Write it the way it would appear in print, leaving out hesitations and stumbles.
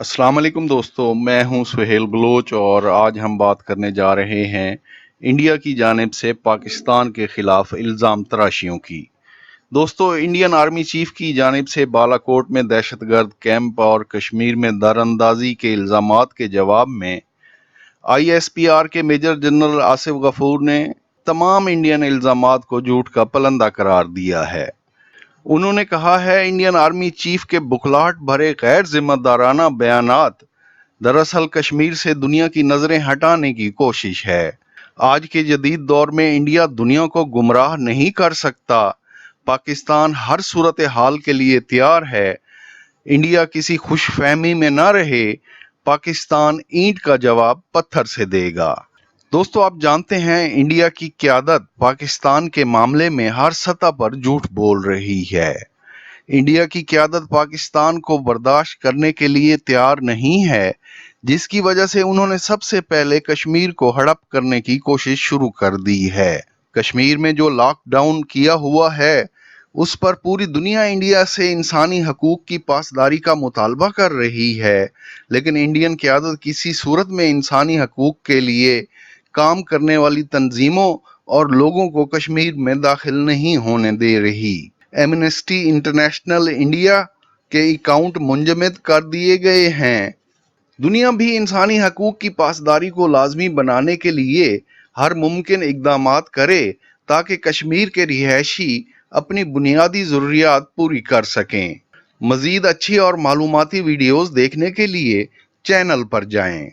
अस्सलाम वालेकुम दोस्तों, मैं हूं सुहेल बलोच और आज हम बात करने जा रहे हैं इंडिया की जानिब से पाकिस्तान के खिलाफ इल्ज़ाम तराशियों की। दोस्तों, इंडियन आर्मी चीफ की जानिब से बालाकोट में दहशतगर्द कैंप और कश्मीर में दरअंदाजी के इल्ज़ामात के जवाब में ISPR के मेजर जनरल आसिफ गफूर ने तमाम इंडियन इल्ज़ामात को झूठ का पलंदा करार दिया है। उन्होंने कहा है, इंडियन आर्मी चीफ के बुखलाहट भरे गैर जिम्मेदाराना बयानात दरअसल कश्मीर से दुनिया की नजरें हटाने की कोशिश है। आज के जदीद दौर में इंडिया दुनिया को गुमराह नहीं कर सकता। पाकिस्तान हर सूरत हाल के लिए तैयार है। इंडिया किसी खुशफहमी में ना रहे। पाकिस्तान ईंट का जवाब पत्थर से देगा। दोस्तों, आप जानते हैं इंडिया की क़यादत पाकिस्तान के मामले में हर सतह पर झूठ बोल रही है। इंडिया की क़यादत पाकिस्तान को बर्दाश्त करने के लिए तैयार नहीं है, जिसकी वजह से उन्होंने सबसे पहले कश्मीर को हड़प करने की कोशिश शुरू कर दी है। कश्मीर में जो लॉकडाउन किया हुआ है, उस पर पूरी दुनिया इंडिया से इंसानी हकूक की पासदारी का मुतालबा कर रही है, लेकिन इंडियन क़यादत किसी सूरत में इंसानी हकूक के लिए काम करने वाली तंजीमों और लोगों को कश्मीर में दाखिल नहीं होने दे रही। एमनेस्टी इंटरनेशनल इंडिया के अकाउंट मुंजमद कर दिए गए हैं। दुनिया भी इंसानी हकूक की पासदारी को लाजमी बनाने के लिए हर मुमकिन इकदामात करे ताकि कश्मीर के रिहायशी अपनी बुनियादी ज़रूरियात पूरी कर सकें। मज़ीद अच्छी और मालूमाती वीडियोस देखने के लिए चैनल पर जाएं।